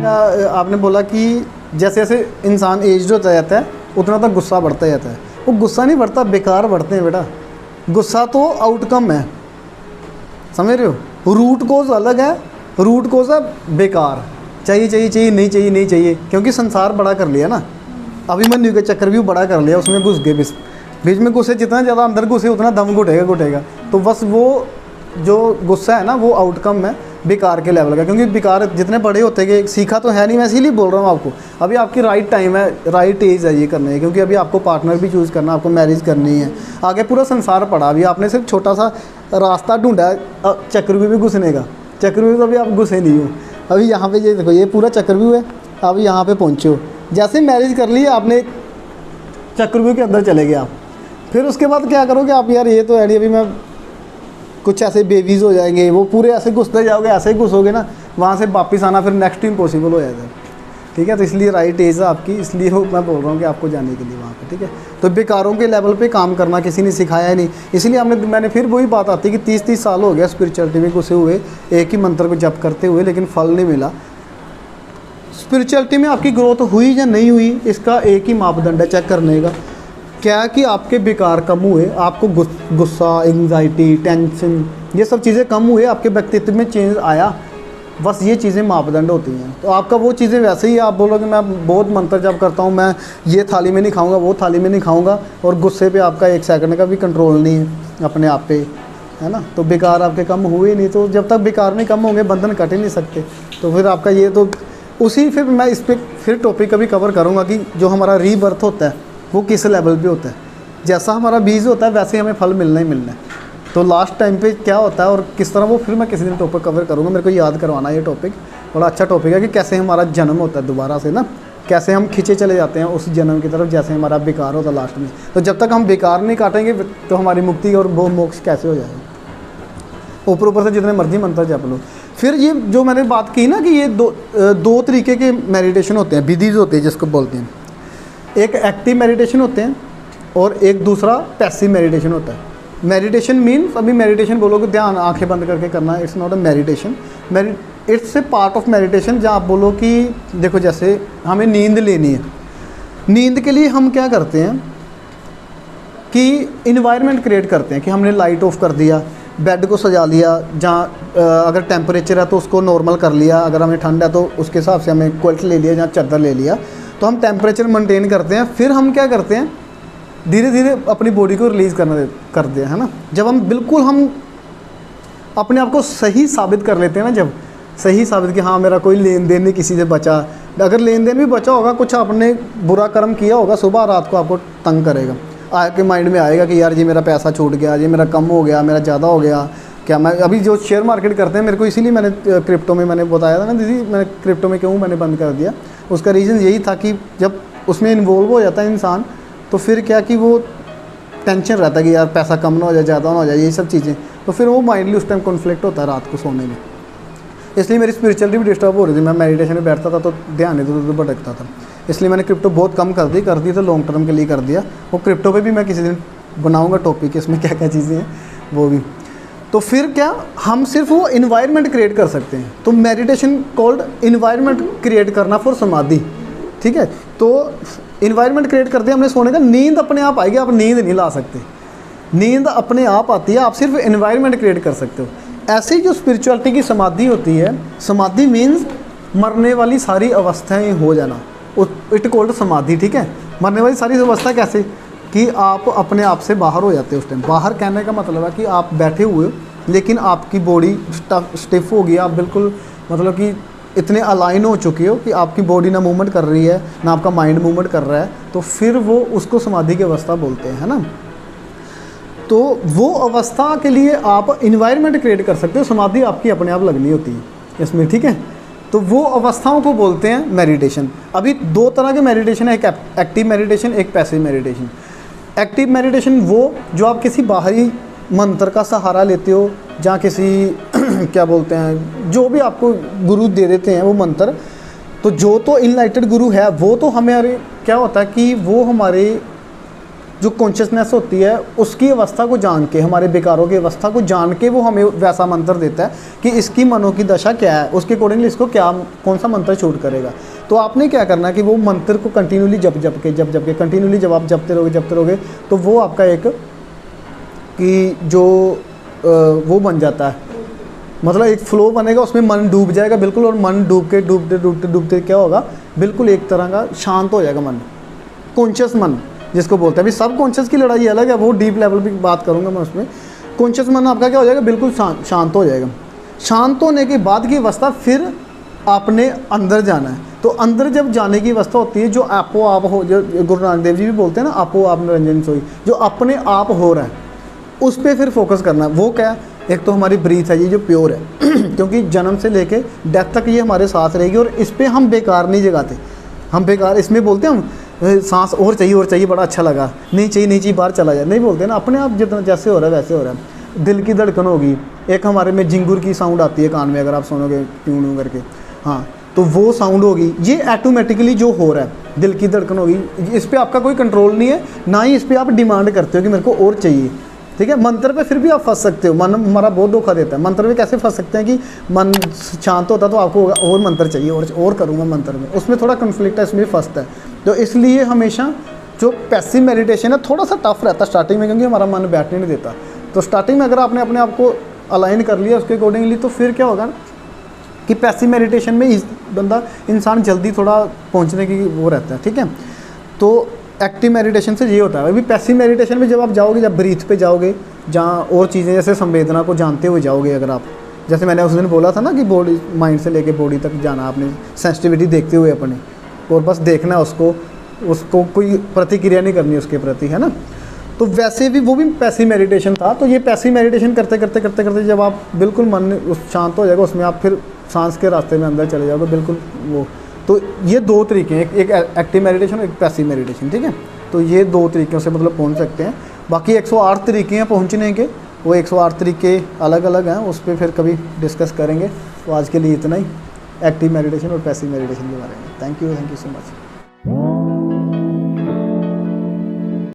आपने बोला कि जैसे जैसे इंसान एज होता जाता है उतना तक गुस्सा बढ़ता जाता है। वो गुस्सा नहीं बढ़ता, बेकार बढ़ते हैं बेटा। गुस्सा तो आउटकम है, समझ रहे हो। रूट कोज अलग है, रूट कोज है बेकार, चाहिए चाहिए चाहिए, नहीं चाहिए नहीं चाहिए, क्योंकि संसार बड़ा कर लिया ना, अभिमन्यु के चक्कर भी बड़ा कर लिया, उसमें घुस गए बीच में घुसे, जितना ज़्यादा अंदर घुसे उतना दम घुटेगा। तो बस वो जो गुस्सा है ना वो आउटकम है बेकार के लेवल का, क्योंकि बेकार जितने बड़े होते गए सीखा तो है नहीं, मैं इसीलिए बोल रहा हूँ आपको। अभी आपकी राइट टाइम है, राइट एज है ये करने की, क्योंकि अभी आपको पार्टनर भी चूज़ करना, आपको मैरिज करनी है, आगे पूरा संसार पड़ा। अभी आपने सिर्फ छोटा सा रास्ता ढूंढा है चक्रव्यूह में घुसने का, चक्रव्यूह तो अभी आप घुसे नहीं हो। अभी यहाँ पे ये देखो, ये पूरा चक्रव्यूह है, अब यहाँ पे पहुँचे हो। जैसे मैरिज कर ली आपने, चक्रव्यूह के अंदर चले गए आप, फिर उसके बाद क्या करोगे आप, यार ये तो है नहीं, अभी मैं कुछ ऐसे बेबीज़ हो जाएंगे, वो पूरे ऐसे घुसते जाओगे, ऐसे ही घुसोगे ना, वहाँ से वापस आना फिर नेक्स्ट इम्पॉसिबल हो जाएगा। ठीक है, तो इसलिए राइट एज है आपकी, इसलिए वो मैं बोल रहा हूँ कि आपको जाने के लिए वहाँ पे। ठीक है, तो बेकारों के लेवल पे काम करना किसी ने सिखाया ही नहीं, इसलिए मैंने फिर वही बात आती है कि 30-30 साल हो गया स्पिरिचुअलिटी में घुसे हुए, एक ही मंत्र को जप करते हुए, लेकिन फल नहीं मिला। स्पिरिचुअलिटी में आपकी ग्रोथ हुई या नहीं हुई, इसका एक ही मापदंड है चेक करने का, क्या कि आपके बेकार कम हुए, आपको गुस्सा, एंग्जाइटी, टेंशन, ये सब चीज़ें कम हुए, आपके व्यक्तित्व में चेंज आया, बस ये चीज़ें मापदंड होती हैं। तो आपका वो चीज़ें वैसे ही, आप बोलोगे मैं बहुत मंत्र जप करता हूँ, मैं ये थाली में नहीं खाऊंगा, वो थाली में नहीं खाऊंगा, और गुस्से पे आपका 1 सेकंड का भी कंट्रोल नहीं है अपने आप पे, है ना, तो बेकार आपके कम हुए नहीं। तो जब तक बेकार नहीं कम होंगे बंधन कट ही नहीं सकते। तो फिर आपका ये तो उसी, फिर मैं इस पर फिर टॉपिक कभी कवर करूँगा कि जो हमारा रीबर्थ होता है वो किस लेवल पे होता है। जैसा हमारा बीज होता है वैसे हमें फल मिलना ही मिलना है। तो लास्ट टाइम पे क्या होता है और किस तरह, वो फिर मैं किसी दिन टॉपिक कवर करूँगा, मेरे को याद करवाना ये टॉपिक, बड़ा अच्छा टॉपिक है कि कैसे हमारा जन्म होता है दोबारा से ना, कैसे हम खींचे चले जाते हैं उस जन्म की तरफ, जैसे हमारा बेकार होता है लास्ट में। तो जब तक हम बेकार नहीं काटेंगे तो हमारी मुक्ति और वो मोक्ष कैसे हो जाएगा। ऊपर से जितने मर्जी मंत्र जप लो। फिर ये जो मैंने बात की ना कि ये दो तरीके के मेडिटेशन होते हैं, विधिज होते हैं जिसको बोलते हैं, एक एक्टिव मेडिटेशन होते हैं और एक दूसरा पैसिव मेडिटेशन होता है। मेडिटेशन मीन्स, अभी मेडिटेशन बोलोगे ध्यान आंखें बंद करके करना, it's not a meditation, it's a part of meditation. जहाँ आप बोलो कि देखो जैसे हमें नींद लेनी है, नींद के लिए हम क्या करते हैं कि इन्वायरमेंट क्रिएट करते हैं, कि हमने लाइट ऑफ कर दिया, बेड को सजा लिया, जहाँ अगर टेम्परेचर है तो उसको नॉर्मल कर लिया, अगर हमें ठंड है तो उसके हिसाब से हमें क्विल्ट ले लिया, जहाँ चादर ले लिया, तो हम टेम्परेचर मेंटेन करते हैं। फिर हम क्या करते हैं, धीरे धीरे अपनी बॉडी को रिलीज़ करते हैं, है ना। जब हम बिल्कुल हम अपने आप को सही साबित कर लेते हैं ना, जब सही साबित कि हाँ मेरा कोई लेन देन नहीं किसी से बचा, अगर लेन देन भी बचा होगा, कुछ आपने बुरा कर्म किया होगा, सुबह रात को आपको तंग करेगा, आपके माइंड में आएगा कि यार ये मेरा पैसा छूट गया, ये मेरा कम हो गया, मेरा ज़्यादा हो गया, क्या मैं अभी जो शेयर मार्केट करते हैं, मेरे को इसीलिए मैंने क्रिप्टो में मैंने बताया था ना दीदी, मैंने क्रिप्टो में क्यों मैंने बंद कर दिया, उसका रीज़न यही था कि जब उसमें इन्वॉल्व हो जाता है इंसान तो फिर क्या कि वो टेंशन रहता है कि यार पैसा कम ना हो जाए, ज़्यादा ना हो जाए, ये सब चीज़ें, तो फिर वो माइंडली उस टाइम कॉन्फ्लिक्ट होता है रात को सोने में। इसलिए मेरी स्पिरिचुअलिटी भी डिस्टर्ब हो रही थी, मैं मेडिटेशन में बैठता था तो ध्यान इधर उधर भटकता था, इसलिए मैंने क्रिप्टो बहुत कम कर दी तो लॉन्ग टर्म के लिए कर दिया। वो क्रिप्टो पे भी मैं किसी दिन बनाऊंगा टॉपिक, इसमें क्या क्या चीज़ें हैं वो भी। तो फिर क्या हम सिर्फ वो इन्वायरमेंट क्रिएट कर सकते हैं, तो मेडिटेशन कॉल्ड इन्वायरमेंट क्रिएट करना फॉर समाधि। ठीक है, तो इन्वायरमेंट क्रिएट करते हैं हमने सोने का, नींद अपने आप आएगी, आप नींद नहीं ला सकते, नींद अपने आप आती है, आप सिर्फ इन्वायरमेंट क्रिएट कर सकते हो। ऐसे ही जो स्पिरिचुअलिटी की समाधि होती है, समाधि मीन्स मरने वाली सारी अवस्थाएं हो जाना, इट कॉल्ड समाधि। ठीक है, मरने वाली सारी अवस्था कैसे कि आप अपने आप से बाहर हो जाते हो उस टाइम। बाहर कहने का मतलब है कि आप बैठे हुए हो लेकिन आपकी बॉडी स्टिफ हो गई, आप बिल्कुल मतलब कि इतने अलाइन हो चुके हो कि आपकी बॉडी ना मूवमेंट कर रही है ना आपका माइंड मूवमेंट कर रहा है, तो फिर वो उसको समाधि की अवस्था बोलते हैं, है ना। तो वो अवस्था के लिए आप इन्वायरमेंट क्रिएट कर सकते हो, समाधि आपकी अपने आप लगनी होती है इसमें। ठीक है, तो वो अवस्थाओं को बोलते हैं मेडिटेशन। अभी दो तरह के मेडिटेशन है, एक एक्टिव मेडिटेशन, एक पैसिव मेडिटेशन। एक्टिव मेडिटेशन वो जो आप किसी बाहरी मंत्र का सहारा लेते हो, जहाँ किसी क्या बोलते हैं, जो भी आपको गुरु दे देते हैं वो मंत्र, तो जो तो इनलाइटेड गुरु है वो तो हमारे क्या होता है कि वो हमारे जो कॉन्शियसनेस होती है उसकी अवस्था को जान के, हमारे विकारों की अवस्था को जान के वो हमें वैसा मंत्र देता है कि इसकी मनों की दशा क्या है, उसके अकॉर्डिंगली इसको क्या कौन सा मंत्र शूट करेगा। तो आपने क्या करना है कि वो मंत्र को कंटिन्यूली जप के कंटिन्यूली जब आप जपते रहोगे तो वो आपका एक कि जो वो बन जाता है, मतलब एक फ्लो बनेगा, उसमें मन डूब जाएगा बिल्कुल, और मन डूबते क्या होगा, बिल्कुल एक तरह का शांत हो जाएगा मन, कॉन्शियस मन जिसको बोलते हैं। अभी सब कॉन्शियस की लड़ाई अलग है, वो डीप लेवल पे बात करूँगा मैं उसमें। कॉन्शियस मन आपका क्या हो जाएगा, बिल्कुल शांत हो जाएगा। शांत होने के बाद की अवस्था फिर आपने अंदर जाना है। तो अंदर जब जाने की अवस्था होती है, जो आपो आप हो, जो गुरु नानक देव जी भी बोलते हैं ना, आपो आप निरंजन सोई, जो अपने आप हो रहा है उस पर फिर फोकस करना है। वो क्या है, एक तो हमारी ब्रीथ है, ये जो प्योर है क्योंकि जन्म से लेके डेथ तक ये हमारे साथ रहेगी, और इस पर हम बेकार नहीं जगाते। हम बेकार इसमें बोलते हैं हम सांस और चाहिए बड़ा अच्छा लगा, नहीं चाहिए बाहर चला जाए, नहीं बोलते ना, अपने आप जितना जैसे हो रहा है वैसे हो रहा है। दिल की धड़कन होगी, एक हमारे में जिंगुर की साउंड आती है कान में, अगर आप सुनोगे ट्यून करके, हाँ, तो वो साउंड होगी, ये ऑटोमेटिकली जो हो रहा है, दिल की धड़कन होगी, इस पर आपका कोई कंट्रोल नहीं है, ना ही इस पर आप डिमांड करते हो कि मेरे को और चाहिए। ठीक है, मंत्र पे फिर भी आप फंस सकते हो, मन हमारा बहुत धोखा देता है। मंत्र में कैसे फंस सकते हैं कि मन शांत होता तो आपको और मंत्र चाहिए और करूँगा मंत्र में, उसमें थोड़ा कन्फ्लिक्ट है, इसमें फंसता है। तो इसलिए हमेशा जो पैसिव मेडिटेशन है थोड़ा सा टफ रहता है स्टार्टिंग में, क्योंकि हमारा मन बैठने नहीं देता। तो स्टार्टिंग में अगर आपने अपने आप को अलाइन कर लिया उसके अकॉर्डिंगली, तो फिर क्या होगा कि पैसिव मेडिटेशन में इंसान जल्दी थोड़ा पहुँचने की वो रहता है। ठीक है, तो एक्टिव मेडिटेशन से ये होता है। अभी पैसिव मेडिटेशन में जब आप जाओगे, जब ब्रीथ पे जाओगे, जहाँ और चीज़ें जैसे संवेदना को जानते हुए जाओगे, अगर आप, जैसे मैंने उस दिन बोला था ना कि बॉडी माइंड से लेके बॉडी तक जाना, आपने सेंसिटिविटी देखते हुए अपने, और बस देखना है उसको कोई प्रतिक्रिया नहीं करनी उसके प्रति, है ना। तो वैसे भी वो भी पैसिव मेडिटेशन था। तो ये पैसिव मेडिटेशन करते करते जब आप बिल्कुल मन उस शांत हो जाएगा, उसमें आप फिर सांस के रास्ते में अंदर चले जाओगे बिल्कुल वो। तो ये दो तरीके हैं, एक एक्टिव मेडिटेशन और एक पैसिव मेडिटेशन। ठीक है, तो ये दो तरीक़ों से मतलब पहुंच सकते हैं। बाकी 108 तरीके हैं पहुंचने के, वो 108 तरीके अलग अलग हैं, उस पर फिर कभी डिस्कस करेंगे। तो आज के लिए इतना ही एक्टिव मेडिटेशन और पैसिव मेडिटेशन के बारे में। Thank you so much.